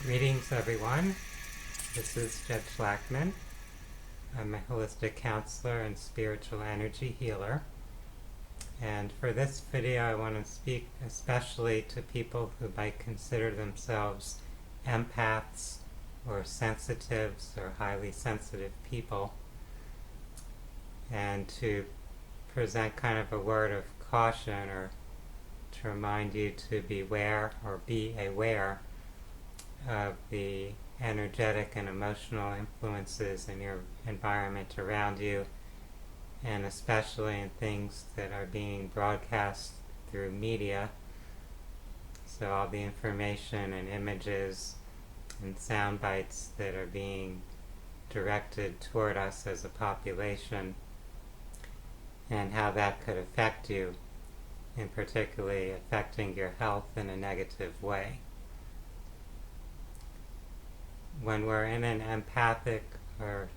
Greetings, everyone. This is Jed Schlackman. I'm a holistic counselor and spiritual energy healer. And for this video, I want to speak especially to people who might consider themselves empaths or sensitives or highly sensitive people, and to present kind of a word of caution or to remind you to beware or be aware of the energetic and emotional influences in your environment around you, and especially in things that are being broadcast through media. So all the information and images and sound bites that are being directed toward us as a population, and how that could affect you, and particularly affecting your health in a negative way. When we're in an empathic, or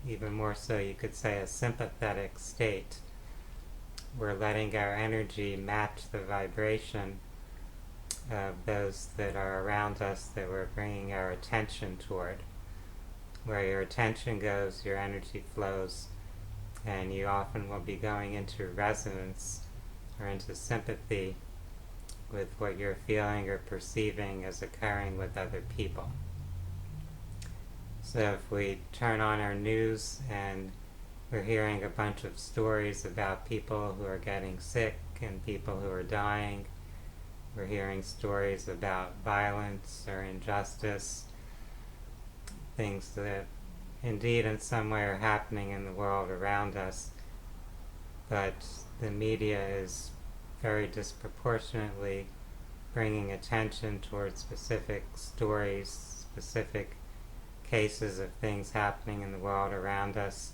even more so you could say a sympathetic state, we're letting our energy match the vibration of those that are around us that we're bringing our attention toward. Where your attention goes, your energy flows, and you often will be going into resonance or into sympathy with what you're feeling or perceiving as occurring with other people. So if we turn on our news and we're hearing a bunch of stories about people who are getting sick and people who are dying, we're hearing stories about violence or injustice, things that indeed in some way are happening in the world around us, but the media is very disproportionately bringing attention towards specific stories, specific cases of things happening in the world around us,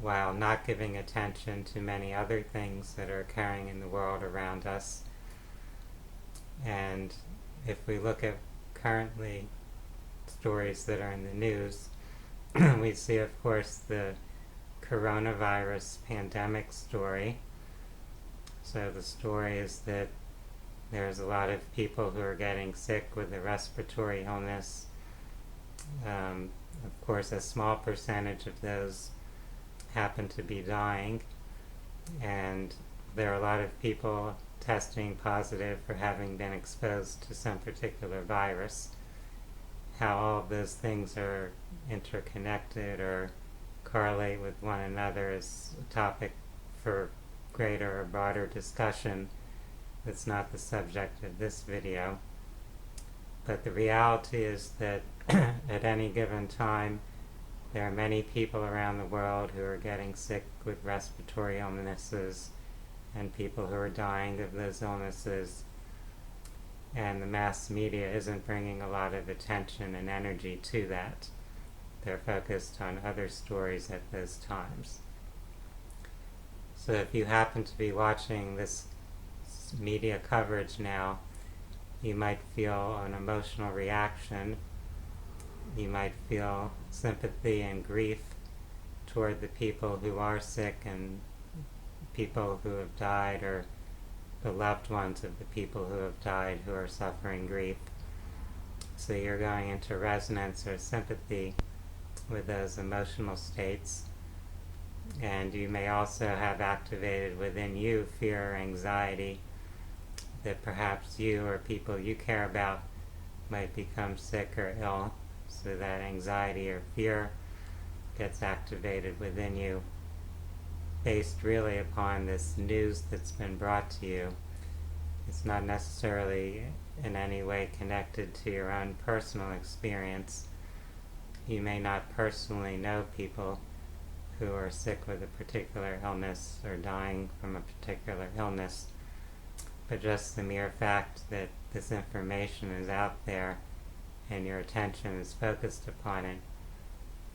while not giving attention to many other things that are occurring in the world around us. And if we look at currently stories that are in the news, we see, of course, the coronavirus pandemic story. So the story is that there's a lot of people who are getting sick with a respiratory illness. Of course, a small percentage of those happen to be dying, and there are a lot of people testing positive for having been exposed to some particular virus. How all of those things are interconnected or correlate with one another is a topic for greater or broader discussion. That's not the subject of this video. But the reality is that at any given time, there are many people around the world who are getting sick with respiratory illnesses, and people who are dying of those illnesses, and the mass media isn't bringing a lot of attention and energy to that. They're focused on other stories at those times. So if you happen to be watching this media coverage now, you might feel an emotional reaction. You might feel sympathy and grief toward the people who are sick and people who have died, or the loved ones of the people who have died who are suffering grief. So you're going into resonance or sympathy with those emotional states. And you may also have activated within you fear or anxiety that perhaps you or people you care about might become sick or ill. So that anxiety or fear gets activated within you, based really upon this news that's been brought to you. It's not necessarily in any way connected to your own personal experience. You may not personally know people who are sick with a particular illness or dying from a particular illness, but just the mere fact that this information is out there and your attention is focused upon it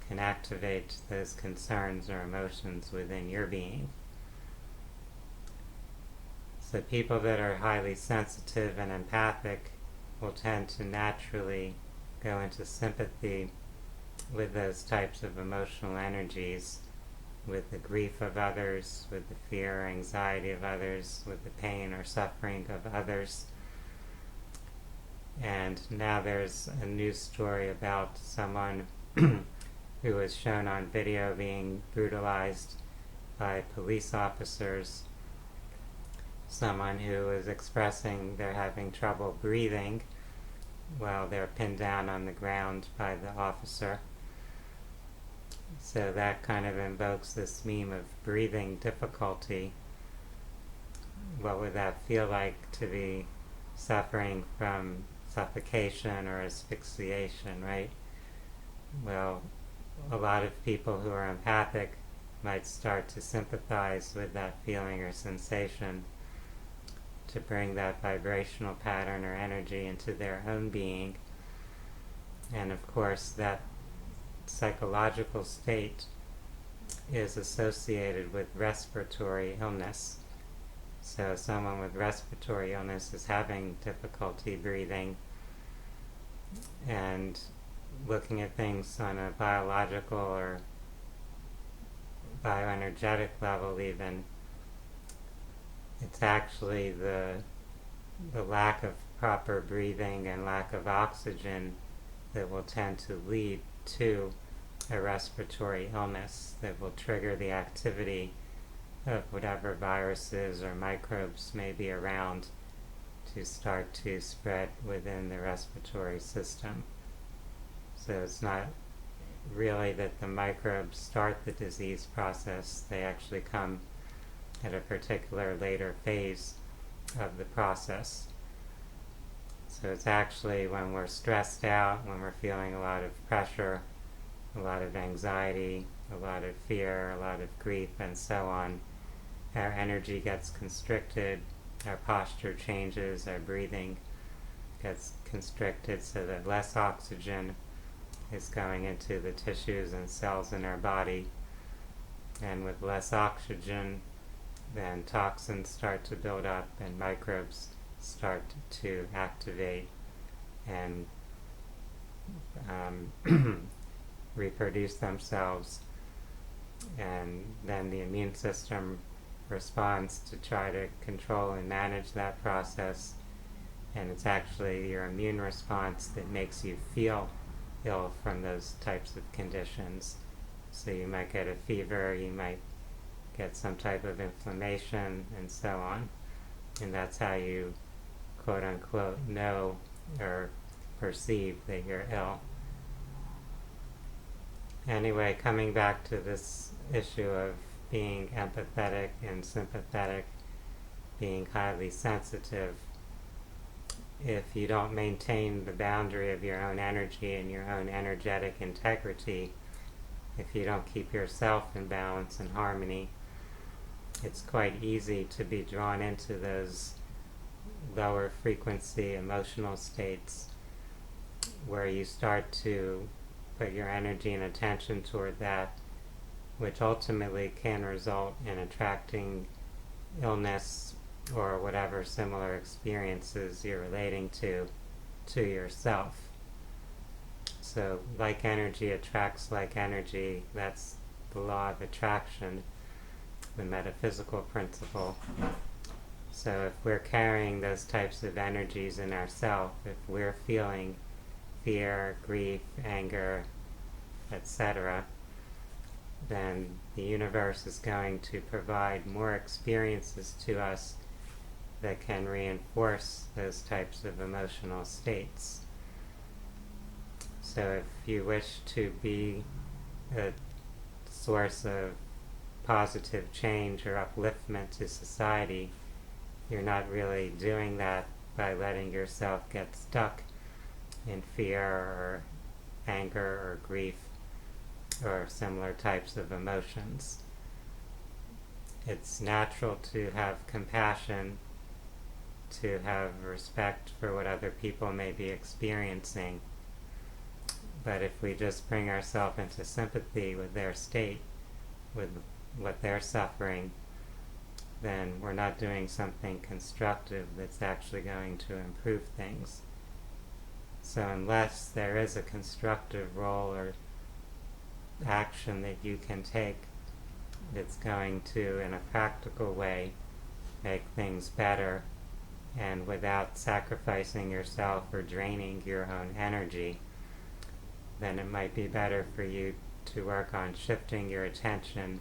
can activate those concerns or emotions within your being. So people that are highly sensitive and empathic will tend to naturally go into sympathy with those types of emotional energies, with the grief of others, with the fear or anxiety of others, with the pain or suffering of others. And now there's a news story about someone who was shown on video being brutalized by police officers, someone who was expressing they're having trouble breathing while they're pinned down on the ground by the officer. So that kind of invokes this meme of breathing difficulty. What would that feel like to be suffering from suffocation or asphyxiation, right? Well, a lot of people who are empathic might start to sympathize with that feeling or sensation to bring that vibrational pattern or energy into their own being. And of course, that psychological state is associated with respiratory illness. So someone with respiratory illness is having difficulty breathing, and looking at things on a biological or bioenergetic level even, it's actually the lack of proper breathing and lack of oxygen that will tend to lead to a respiratory illness that will trigger the activity of whatever viruses or microbes may be around to start to spread within the respiratory system. So it's not really that the microbes start the disease process, they actually come at a particular later phase of the process. So it's actually when we're stressed out, when we're feeling a lot of pressure, a lot of anxiety, a lot of fear, a lot of grief, and so on, our energy gets constricted, our posture changes, our breathing gets constricted so that less oxygen is going into the tissues and cells in our body. And with less oxygen, then toxins start to build up and microbes start to activate and reproduce themselves. And then the immune system responds to try to control and manage that process. And it's actually your immune response that makes you feel ill from those types of conditions. So you might get a fever, you might get some type of inflammation, and so on. And that's how you, quote unquote, know or perceive that you're ill. Anyway, coming back to this issue of being empathetic and sympathetic, being highly sensitive, if you don't maintain the boundary of your own energy and your own energetic integrity, if you don't keep yourself in balance and harmony, it's quite easy to be drawn into those lower frequency emotional states where you start to put your energy and attention toward that, which ultimately can result in attracting illness or whatever similar experiences you're relating to yourself. So like energy attracts like energy. That's the law of attraction, the metaphysical principle. So if we're carrying those types of energies in ourselves, if we're feeling fear, grief, anger, etc., then the universe is going to provide more experiences to us that can reinforce those types of emotional states. So if you wish to be a source of positive change or upliftment to society, you're not really doing that by letting yourself get stuck in fear or anger or grief or similar types of emotions. It's natural to have compassion, to have respect for what other people may be experiencing. But if we just bring ourselves into sympathy with their state, with what they're suffering, then we're not doing something constructive that's actually going to improve things. So unless there is a constructive role or action that you can take that's going to, in a practical way, make things better, and without sacrificing yourself or draining your own energy, then it might be better for you to work on shifting your attention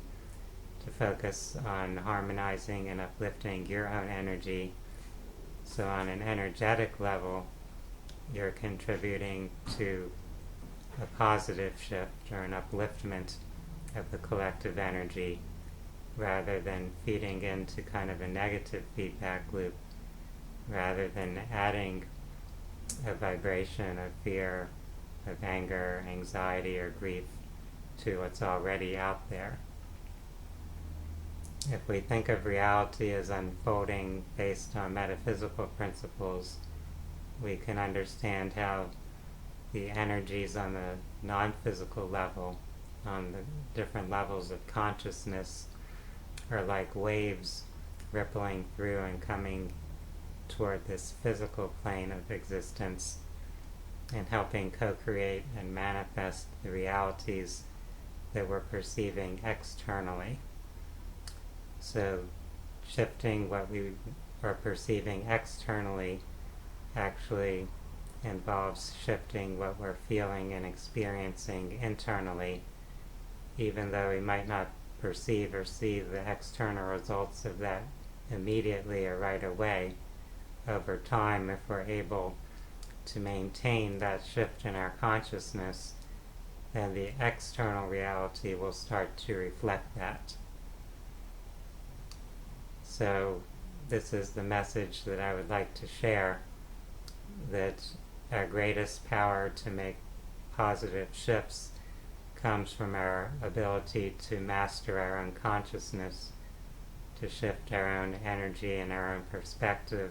to focus on harmonizing and uplifting your own energy. So on an energetic level, you're contributing to a positive shift or an upliftment of the collective energy, rather than feeding into kind of a negative feedback loop, rather than adding a vibration of fear, of anger, anxiety, or grief to what's already out there. If we think of reality as unfolding based on metaphysical principles, we can understand how the energies on the non-physical level, on the different levels of consciousness, are like waves rippling through and coming toward this physical plane of existence and helping co-create and manifest the realities that we're perceiving externally. So shifting what we are perceiving externally actually involves shifting what we're feeling and experiencing internally, even though we might not perceive or see the external results of that immediately or right away. Over time, if we're able to maintain that shift in our consciousness, then the external reality will start to reflect that. So this is the message that I would like to share, that our greatest power to make positive shifts comes from our ability to master our own consciousness, to shift our own energy and our own perspective,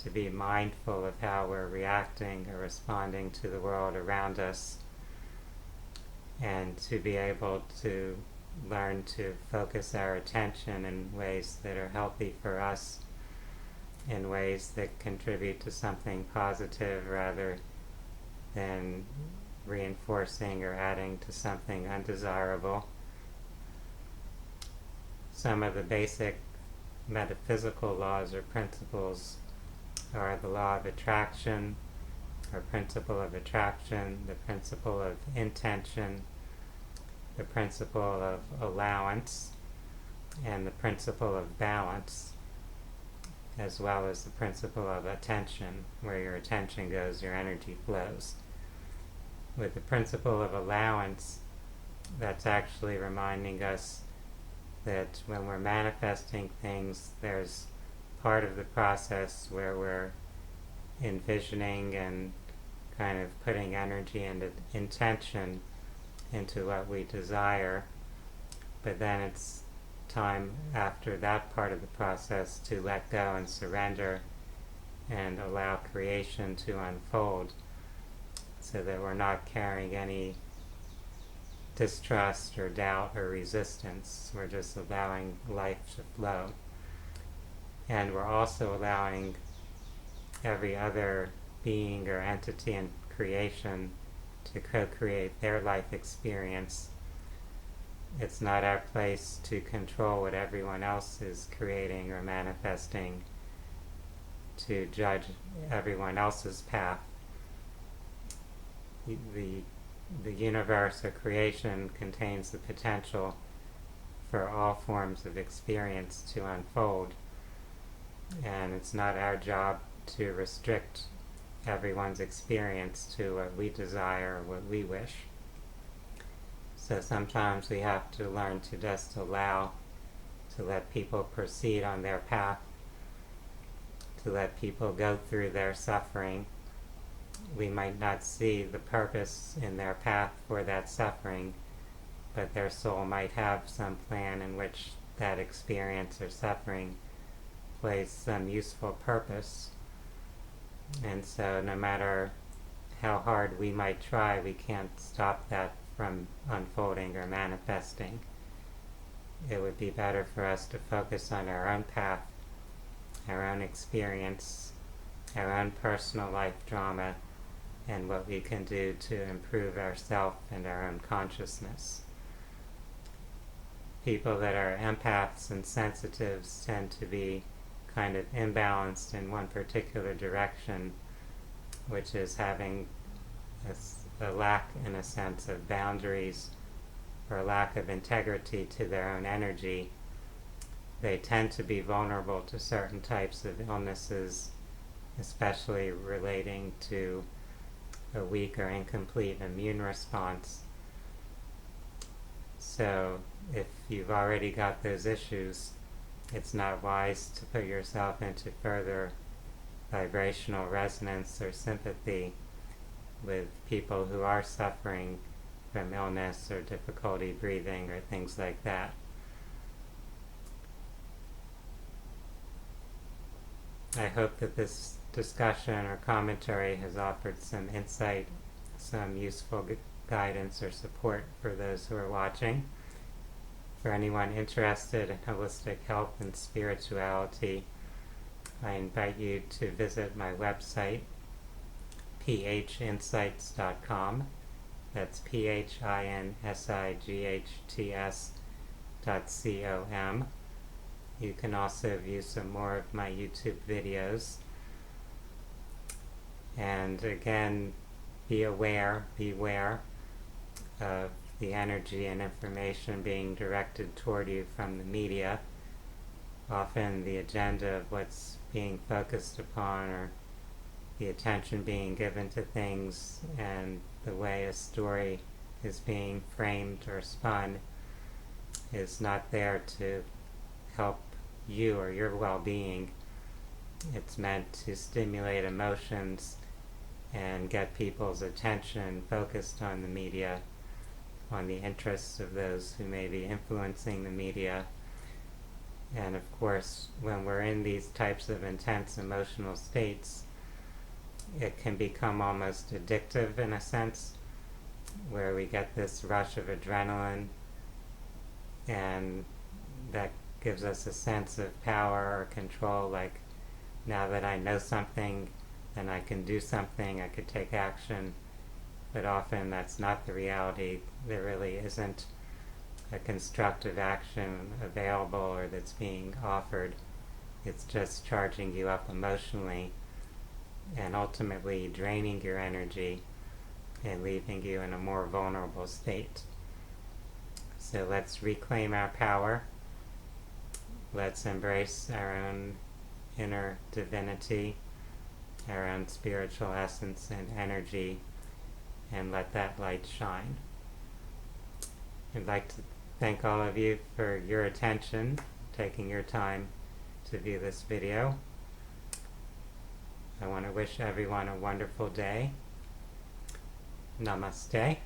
to be mindful of how we're reacting or responding to the world around us, and to be able to learn to focus our attention in ways that are healthy for us, in ways that contribute to something positive rather than reinforcing or adding to something undesirable. Some of the basic metaphysical laws or principles are the law of attraction, or principle of attraction, the principle of intention, the principle of allowance, and the principle of balance, as well as the principle of attention. Where your attention goes, your energy flows. With the principle of allowance, that's actually reminding us that when we're manifesting things, there's part of the process where we're envisioning and kind of putting energy and intention into what we desire, but then it's time after that part of the process to let go and surrender and allow creation to unfold, so that we're not carrying any distrust or doubt or resistance. We're just allowing life to flow. And we're also allowing every other being or entity in creation to co-create their life experience. It's not our place to control what everyone else is creating or manifesting, to judge everyone else's path. The universe or creation contains the potential for all forms of experience to unfold, and it's not our job to restrict everyone's experience to what we desire or what we wish. So sometimes we have to learn to just allow, to let people proceed on their path, to let people go through their suffering. We might not see the purpose in their path for that suffering, but their soul might have some plan in which that experience or suffering plays some useful purpose. And so no matter how hard we might try, we can't stop that from unfolding or manifesting. It would be better for us to focus on our own path, our own experience, our own personal life drama, and what we can do to improve ourselves and our own consciousness. People that are empaths and sensitives tend to be kind of imbalanced in one particular direction, which is having a lack, in a sense, of boundaries or a lack of integrity to their own energy, they tend to be vulnerable to certain types of illnesses, especially relating to a weak or incomplete immune response. So if you've already got those issues, it's not wise to put yourself into further vibrational resonance or sympathy with people who are suffering from illness or difficulty breathing or things like that. I hope that this discussion or commentary has offered some insight, some useful guidance or support for those who are watching. For anyone interested in holistic health and spirituality, I invite you to visit my website, phinsights.com. That's phinsights.com. You can also view some more of my YouTube videos. And again, beware of the energy and information being directed toward you from the media. Often the agenda of what's being focused upon, or the attention being given to things, and the way a story is being framed or spun is not there to help you or your well-being. It's meant to stimulate emotions and get people's attention focused on the media, on the interests of those who may be influencing the media. And of course, when we're in these types of intense emotional states, it can become almost addictive in a sense, where we get this rush of adrenaline, and that gives us a sense of power or control, like, now that I know something, then I can do something, I could take action. But often that's not the reality. There really isn't a constructive action available or that's being offered. It's just charging you up emotionally and ultimately draining your energy and leaving you in a more vulnerable state. So let's reclaim our power. Let's embrace our own inner divinity, our own spiritual essence and energy, and let that light shine. I'd like to thank all of you for your attention, taking your time to view this video. I want to wish everyone a wonderful day. Namaste.